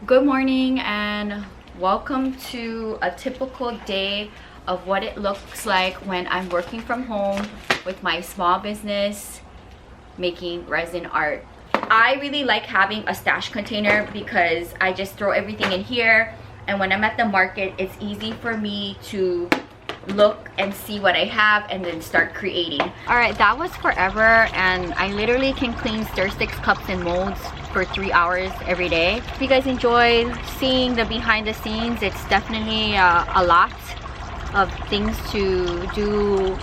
Good morning and welcome to a typical day of what it looks like when I'm working from home with my small business making resin art. I really like having a stash container because I just throw everything in here, and when I'm at the market it's easy for me to look and see what I have and then start creating. Alright, that was forever, and I literally can clean stir sticks, cups, and molds for 3 hours every day. If you guys enjoy seeing the behind the scenes, it's definitely a lot of things to do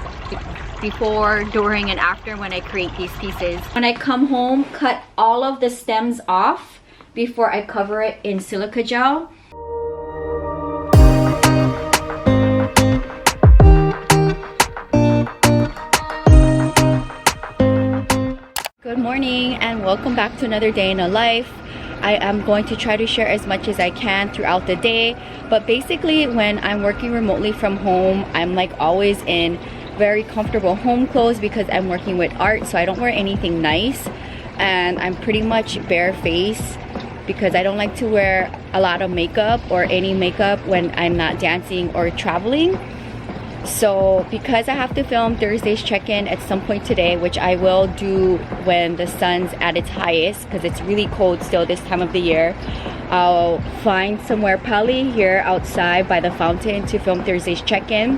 before, during, and after when I create these pieces. When I come home, cut all of the stems off before I cover it in silica gel. Good morning and welcome back to another day in a life. I am going to try to share as much as I can throughout the day, but basically when I'm working remotely from home, I'm like always in very comfortable home clothes because I'm working with art, so I don't wear anything nice, and I'm pretty much barefaced because I don't like to wear a lot of makeup or any makeup when I'm not dancing or traveling. So because I have to film Thursday's check-in at some point today, which I will do when the sun's at its highest because it's really cold still this time of the year, I'll find somewhere probably here outside by the fountain to film Thursday's check-in,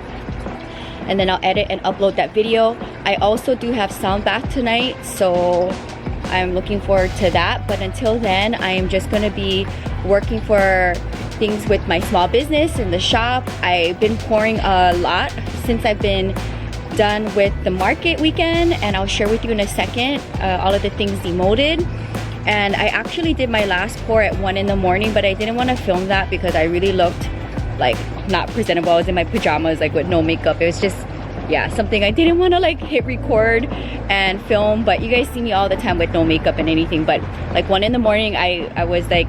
and then I'll edit and upload that video. I also do have sound bath tonight, so I'm looking forward to that. But until then, I am just going to be working for things with my small business in the shop. I've been pouring a lot since I've been done with the market weekend, and I'll share with you in a second all of the things demolded. And I actually did my last pour at 1 in the morning, but I didn't want to film that because I really looked like not presentable. I was in my pajamas, like with no makeup. It was just, yeah, something I didn't want to like hit record and film. But you guys see me all the time with no makeup and anything, but like 1 in the morning I was like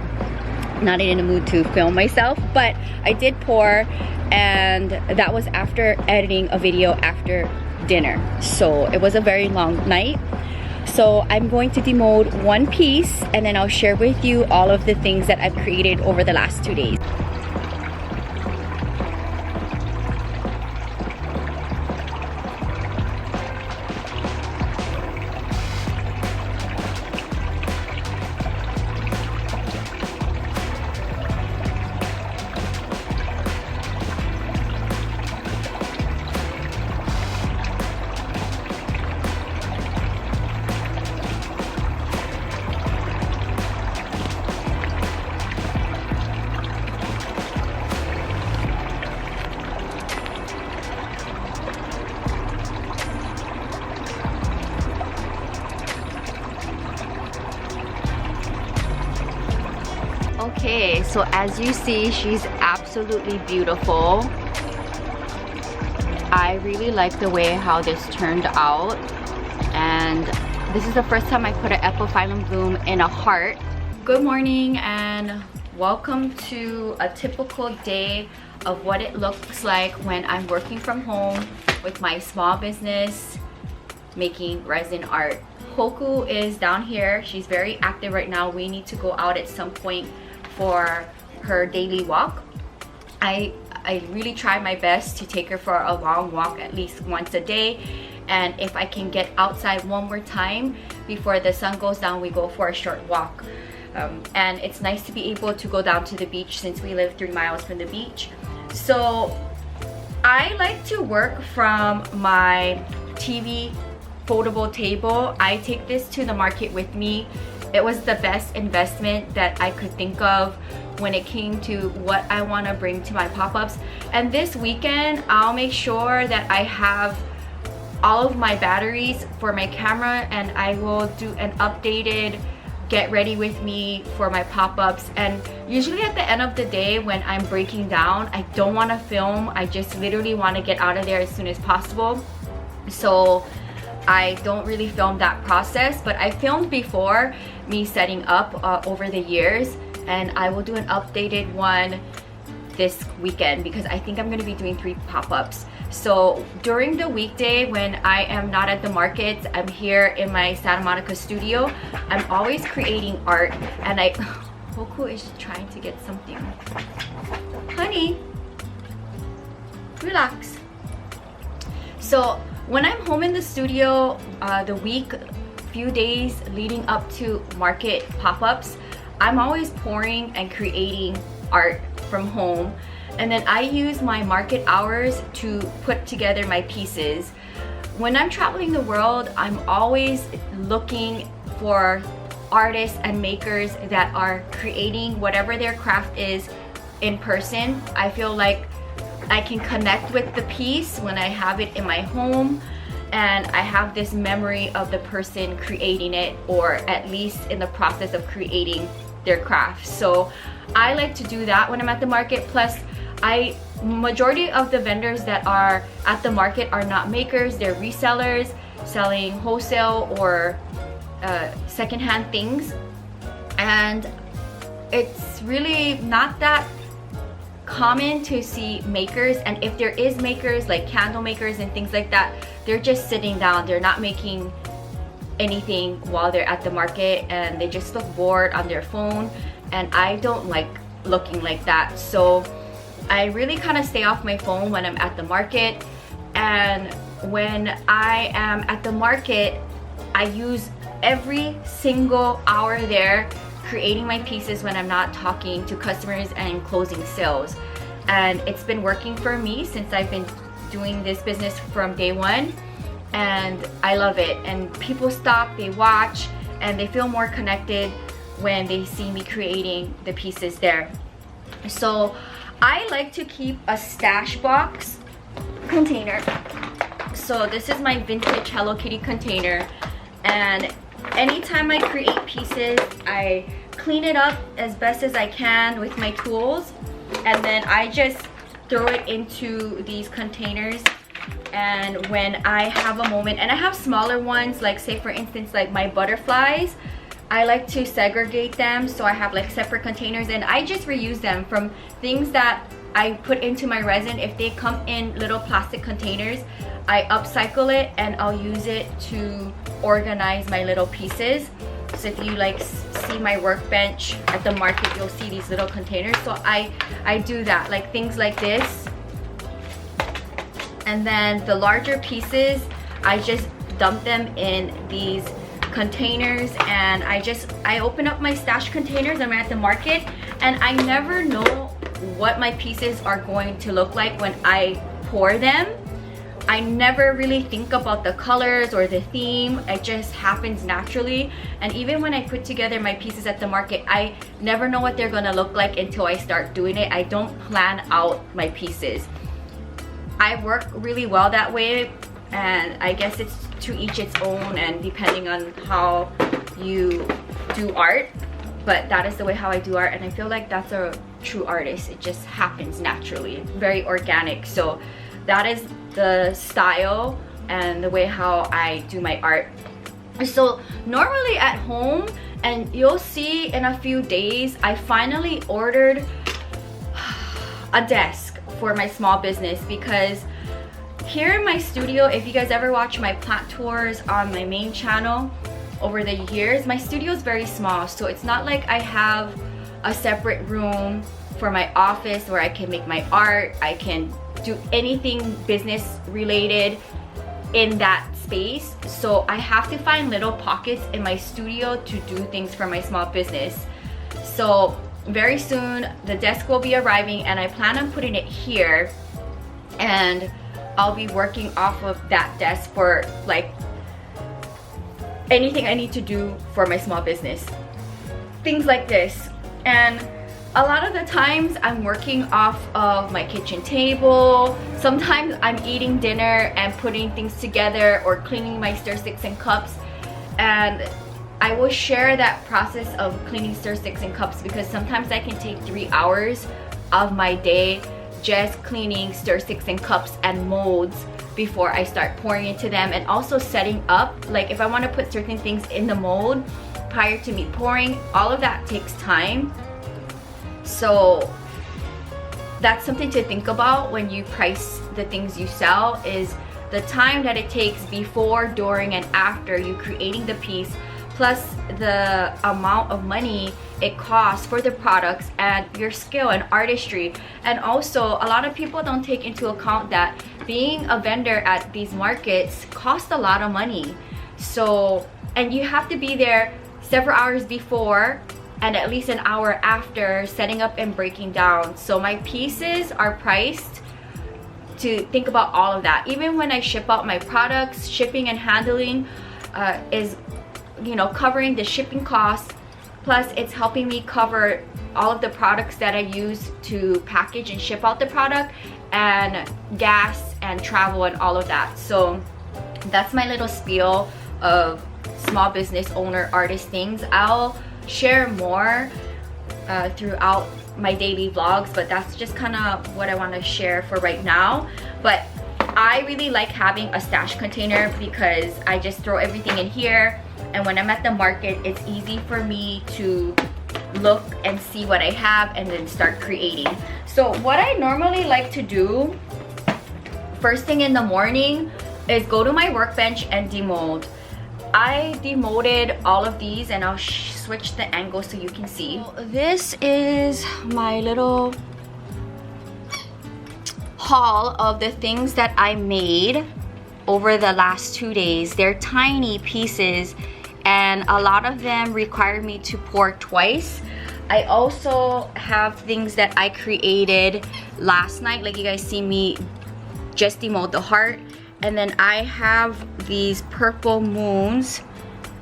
not in the mood to film myself. But I did pour, and that was after editing a video after dinner, so it was a very long night. So I'm going to demold one piece, and then I'll share with you all of the things that I've created over the last 2 days. Okay, so as you see, she's absolutely beautiful. I really like the way how this turned out, and this is the first time I put an epiphyllum bloom in a heart. Good morning and welcome to a typical day of what it looks like when I'm working from home with my small business making resin art. Hoku is down here. She's very active right now. We need to go out at some point for her daily walk. I really try my best to take her for a long walk at least once a day, and if I can get outside one more time before the sun goes down, we go for a short walk. And it's nice to be able to go down to the beach since we live 3 miles from the beach. So I like to work from my TV foldable table. I take this to the market with me. It was the best investment that I could think of when it came to what I want to bring to my pop-ups. And this weekend, I'll make sure that I have all of my batteries for my camera, and I will do an updated get ready with me for my pop-ups. And usually at the end of the day when I'm breaking down, I don't want to film. I just literally want to get out of there as soon as possible. So I don't really film that process, but I filmed before me setting up over the years, and I will do an updated one this weekend because I think I'm going to be doing 3 pop-ups. So during the weekday when I am not at the markets, I'm here in my Santa Monica studio. I'm always creating art, and Hoku is trying to get something. Honey, relax. So when I'm home in the studio, few days leading up to market pop-ups, I'm always pouring and creating art from home. And then I use my market hours to put together my pieces. When I'm traveling the world, I'm always looking for artists and makers that are creating whatever their craft is in person. I feel like I can connect with the piece when I have it in my home, and I have this memory of the person creating it, or at least in the process of creating their craft. So I like to do that when I'm at the market. Plus, majority of the vendors that are at the market are not makers, they're resellers selling wholesale or secondhand things, and it's really not that common to see makers. And if there is makers, like candle makers and things like that, they're just sitting down, they're not making anything while they're at the market, and they just look bored on their phone, and I don't like looking like that. So I really kind of stay off my phone when I'm at the market. And when I am at the market, I use every single hour there creating my pieces when I'm not talking to customers and closing sales. And it's been working for me since I've been doing this business from day one, and I love it. And people stop, they watch, and they feel more connected when they see me creating the pieces there. So I like to keep a stash box container. So this is my vintage Hello Kitty container, and anytime I create pieces, I clean it up as best as I can with my tools, and then I just throw it into these containers. And when I have a moment, and I have smaller ones, like say for instance like my butterflies, I like to segregate them, so I have like separate containers, and I just reuse them from things that I put into my resin. If they come in little plastic containers, I upcycle it and I'll use it to organize my little pieces. So if you like see my workbench at the market, you'll see these little containers. So I do that, like things like this. And then the larger pieces, I just dump them in these containers, and I open up my stash containers. I'm at the market, and I never know what my pieces are going to look like when I pour them. I never really think about the colors or the theme. It just happens naturally. And even when I put together my pieces at the market, I never know what they're gonna look like until I start doing it. I don't plan out my pieces. I work really well that way, and I guess it's to each its own, and depending on how you do art, but that is the way how I do art, and I feel like that's a true artist. It just happens naturally, very organic. So that is the style and the way how I do my art. So normally at home, and you'll see in a few days, I finally ordered a desk for my small business, because here in my studio, if you guys ever watch my plant tours on my main channel over the years, my studio is very small. So it's not like I have a separate room for my office where I can make my art, I can do anything business related in that space. So I have to find little pockets in my studio to do things for my small business. So very soon the desk will be arriving, and I plan on putting it here, and I'll be working off of that desk for like anything I need to do for my small business, things like this. And a lot of the times I'm working off of my kitchen table. Sometimes I'm eating dinner and putting things together, or cleaning my stir sticks and cups, and I will share that process of cleaning stir sticks and cups, because sometimes I can take 3 hours of my day just cleaning stir sticks and cups and molds before I start pouring into them, and also setting up, like if I want to put certain things in the mold prior to me pouring, all of that takes time. So that's something to think about when you price the things you sell, is the time that it takes before, during, and after you creating the piece, plus the amount of money it costs for the products and your skill and artistry. And also a lot of people don't take into account that being a vendor at these markets costs a lot of money. So, and you have to be there several hours before and at least an hour after setting up and breaking down. So my pieces are priced to think about all of that. Even when I ship out my products, shipping and handling is, you know, covering the shipping costs, plus it's helping me cover all of the products that I use to package and ship out the product, and gas and travel and all of that. So that's my little spiel of small business owner artist things. I'll share more throughout my daily vlogs, but that's just kind of what I want to share for right now. But I really like having a stash container because I just throw everything in here, and when I'm at the market, it's easy for me to look and see what I have and then start creating. So what I normally like to do first thing in the morning is go to my workbench and demold. I demolded all of these, and I'll switch the angle so you can see. This is my little haul of the things that I made over the last 2 days. They're tiny pieces, and a lot of them require me to pour twice. I also have things that I created last night, like you guys see me just demold the heart. And then I have these purple moons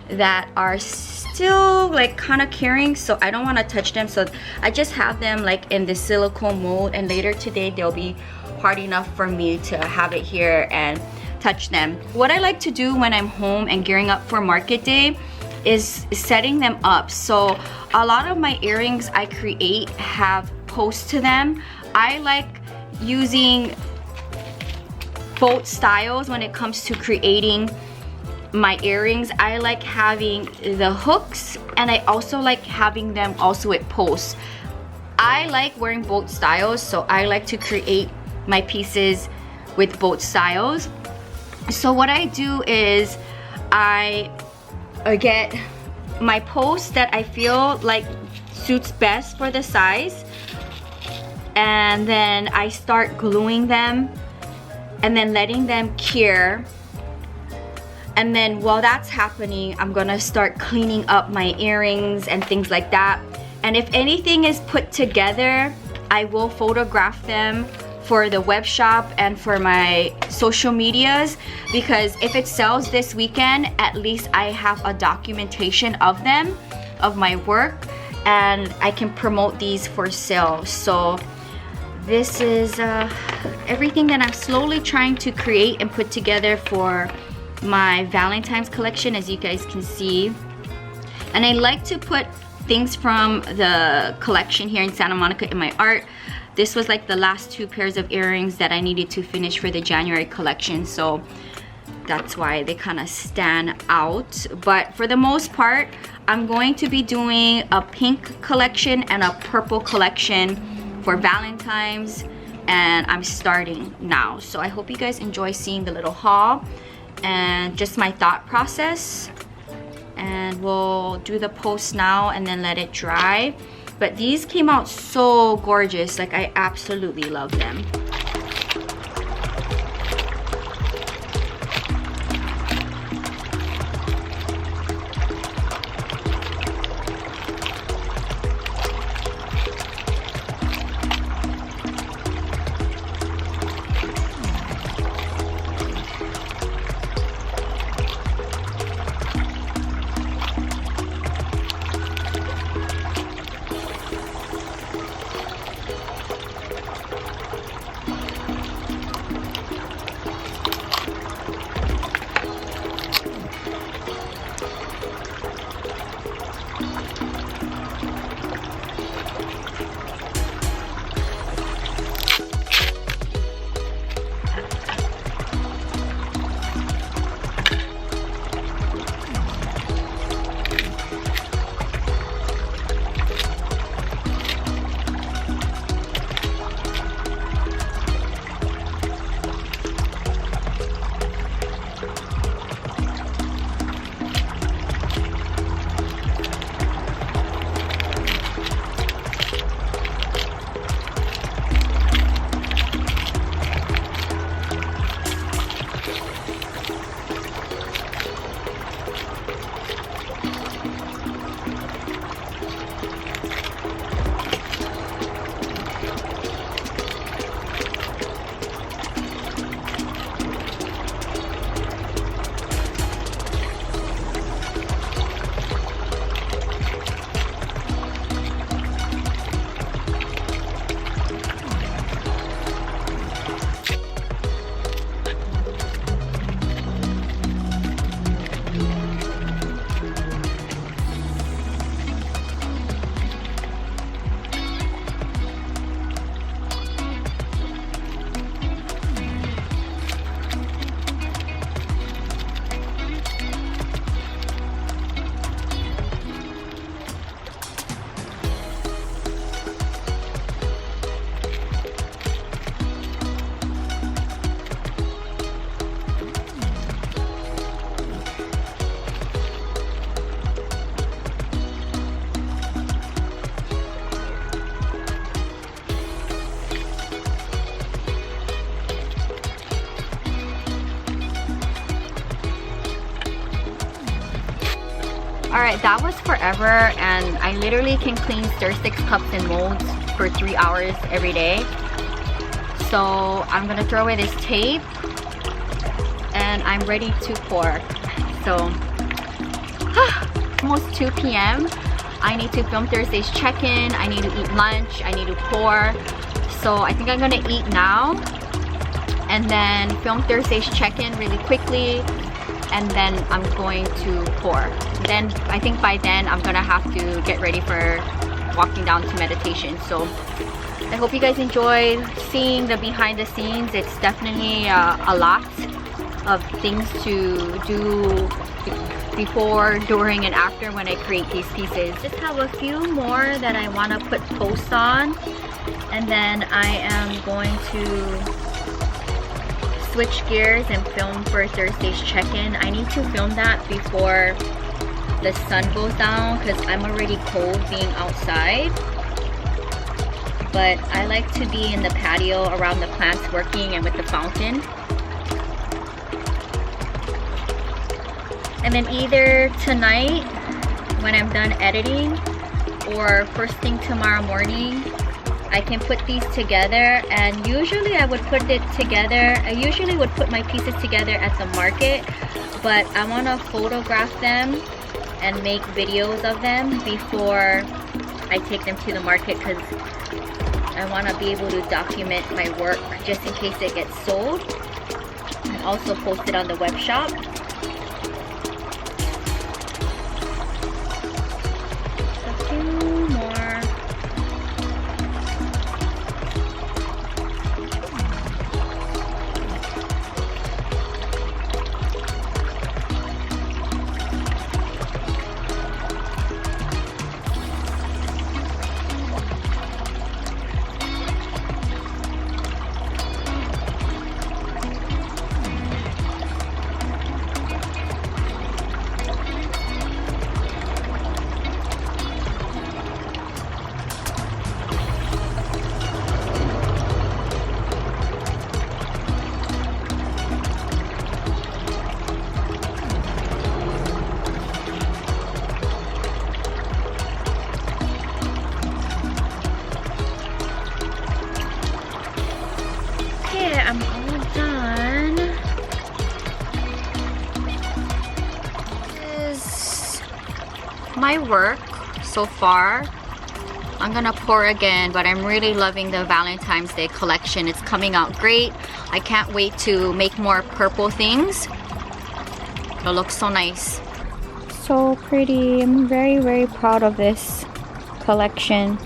that are still like kind of curing, so I don't want to touch them. So I just have them like in the silicone mold, and later today they'll be hard enough for me to have it here and touch them. What I like to do when I'm home and gearing up for market day is setting them up. So a lot of my earrings I create have posts to them. I like using both styles when it comes to creating my earrings. I like having the hooks, and I also like having them also with posts. I like wearing both styles, so I like to create my pieces with both styles. So what I do is I get my post that I feel like suits best for the size, and then I start gluing them and then letting them cure. And then while that's happening, I'm gonna start cleaning up my earrings and things like that. And if anything is put together, I will photograph them for the web shop and for my social medias, because if it sells this weekend, at least I have a documentation of them, of my work, and I can promote these for sale. So this is everything that I'm slowly trying to create and put together for my Valentine's collection, as you guys can see. And I like to put things from the collection here in Santa Monica in my art. This was like the last 2 pairs of earrings that I needed to finish for the January collection, so that's why they kind of stand out. But for the most part, I'm going to be doing a pink collection and a purple collection for Valentine's, and I'm starting now. So I hope you guys enjoy seeing the little haul and just my thought process. And we'll do the post now and then let it dry. But these came out so gorgeous, like I absolutely love them. that was forever, and I literally can clean stir sticks, cups, and molds for 3 hours every day. So I'm gonna throw away this tape and I'm ready to pour. So almost 2 p.m. I need to film Thursday's check-in. I need to eat lunch. I need to pour. So I think I'm gonna eat now and then film Thursday's check-in really quickly, and then I'm going to pour. Then I think by then I'm gonna have to get ready for walking down to meditation. So I hope you guys enjoy seeing the behind the scenes. It's definitely a lot of things to do before, during, and after when I create these pieces. Just have a few more that I want to put posts on, and then I am going to switch gears and film for Thursday's check-in. I need to film that before the sun goes down because I'm already cold being outside. But I like to be in the patio around the plants working and with the fountain. And then either tonight when I'm done editing or first thing tomorrow morning, I can put these together. And usually I would put it together, I usually would put my pieces together at the market, but I want to photograph them and make videos of them before I take them to the market, because I want to be able to document my work just in case it gets sold, and also post it on the web shop. A few more. I'm all done. This is my work so far. I'm gonna pour again, but I'm really loving the Valentine's Day collection. It's coming out great. I can't wait to make more purple things. It'll look so nice. So pretty. I'm very, very proud of this collection.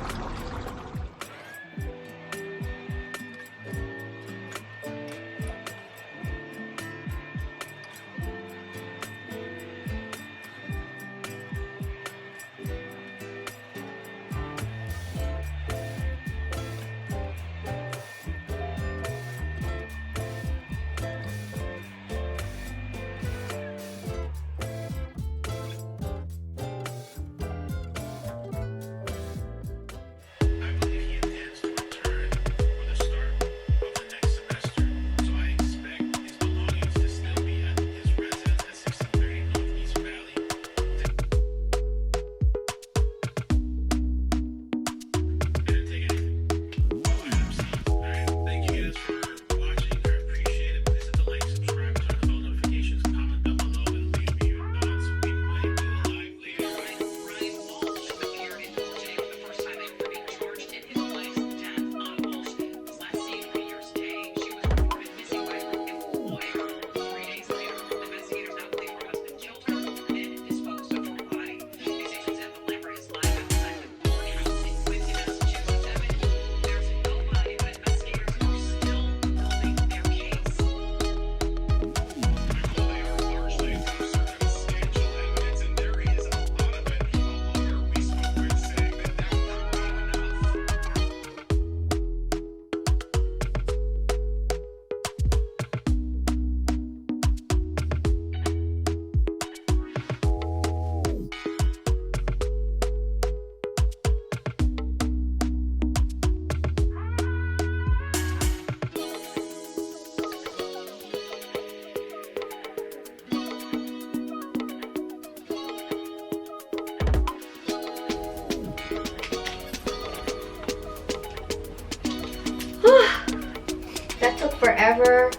forever.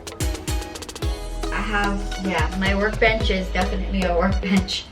I have, yeah, my workbench is definitely a workbench.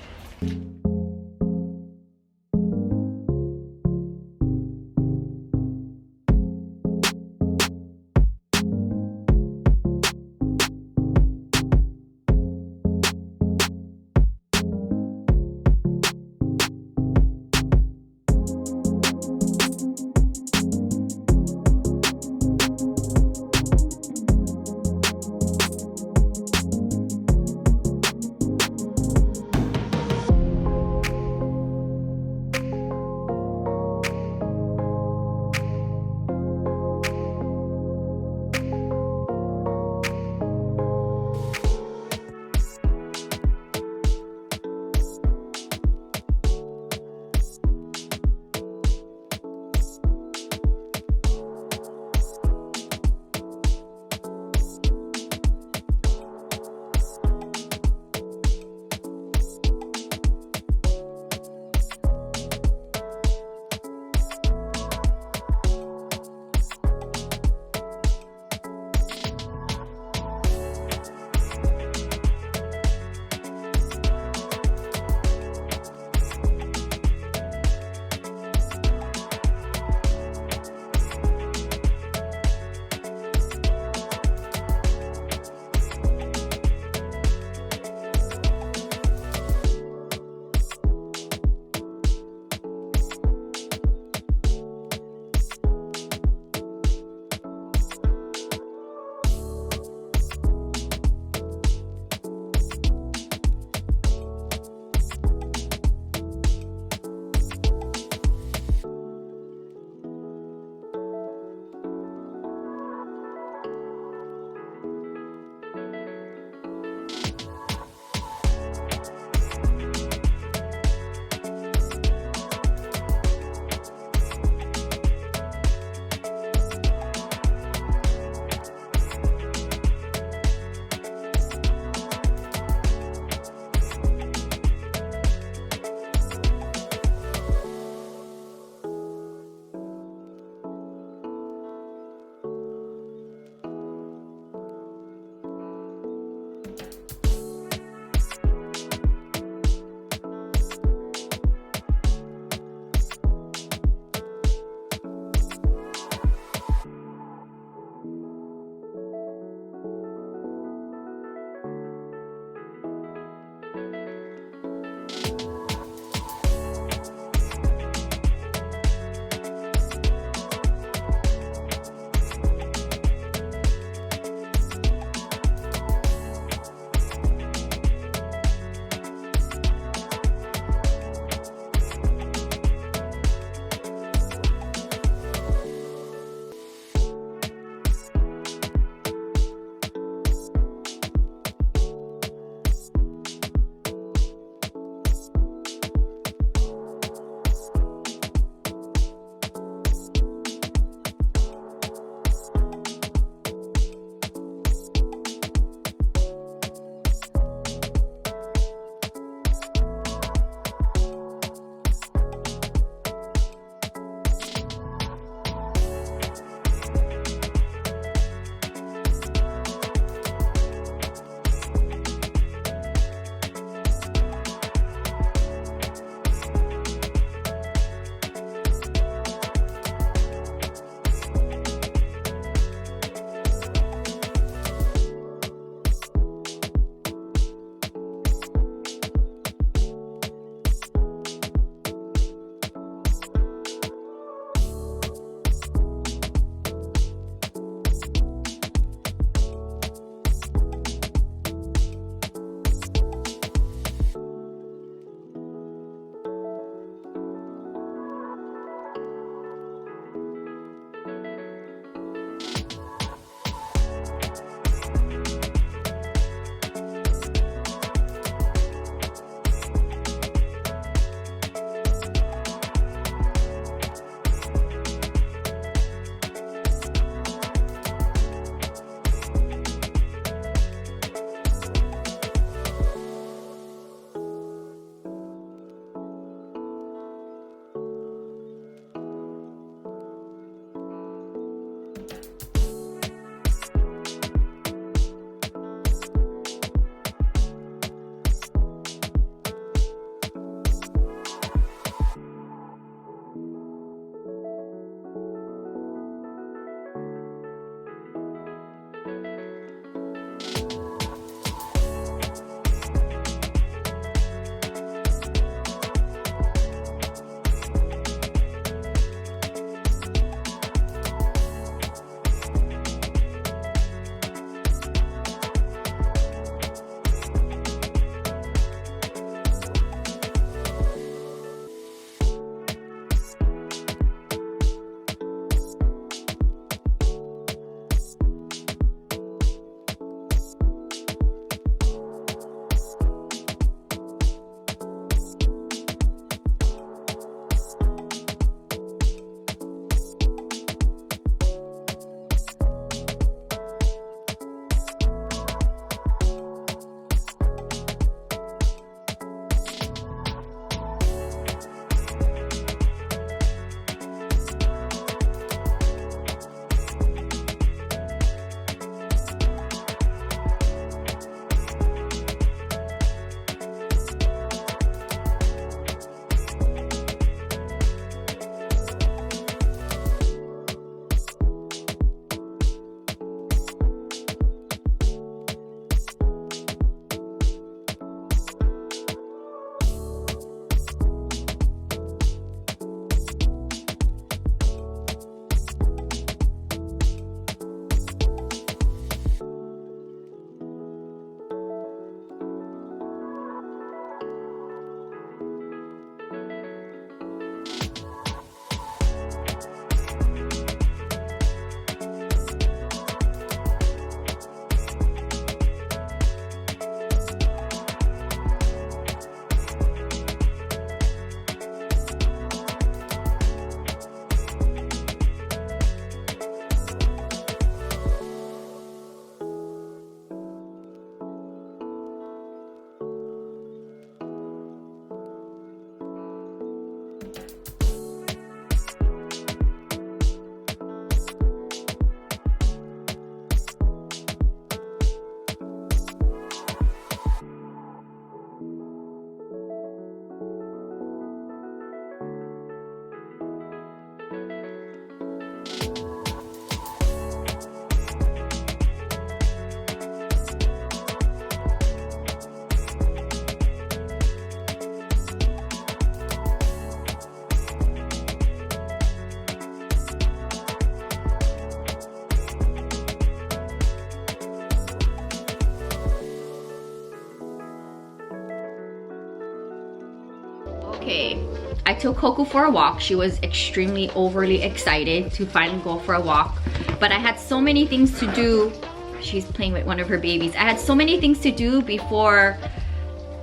I took Coco for a walk. She was extremely overly excited to finally go for a walk. But I had so many things to do. She's playing with one of her babies. I had so many things to do before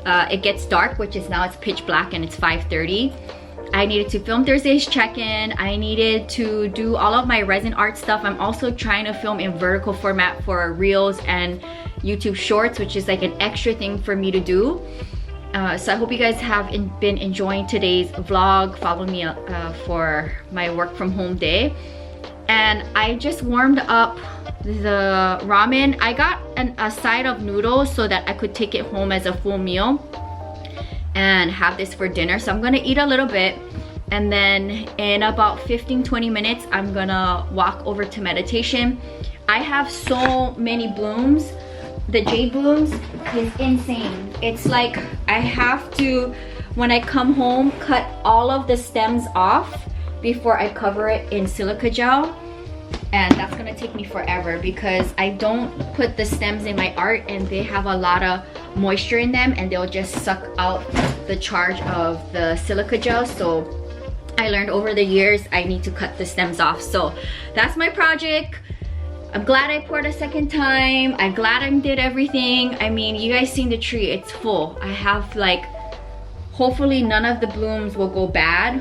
it gets dark, which is now it's pitch black and it's 5:30. I needed to film Thursday's check-in. I needed to do all of my resin art stuff. I'm also trying to film in vertical format for Reels and YouTube Shorts, which is like an extra thing for me to do. So I hope you guys have been enjoying today's vlog. Follow me for my work from home day. And I just warmed up the ramen. I got a side of noodles so that I could take it home as a full meal and have this for dinner. So I'm gonna eat a little bit, and then in about 15-20 minutes I'm gonna walk over to meditation. I have so many blooms. The jade blooms is insane. It's like I have to, when I come home, cut all of the stems off before I cover it in silica gel. And that's gonna take me forever because I don't put the stems in my art and they have a lot of moisture in them and they'll just suck out the charge of the silica gel. So I learned over the years I need to cut the stems off. So that's my project. I'm glad I poured a second time. I'm glad I did everything. I mean, you guys seen the tree, it's full. I have like, hopefully none of the blooms will go bad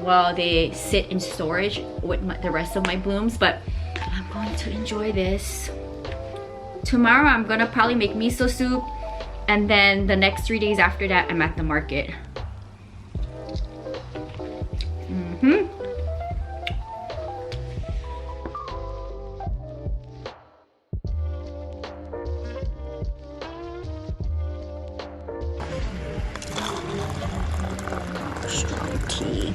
while they sit in storage with the rest of my blooms, but I'm going to enjoy this. Tomorrow I'm gonna probably make miso soup, and then the next 3 days after that I'm at the market. Strong tea.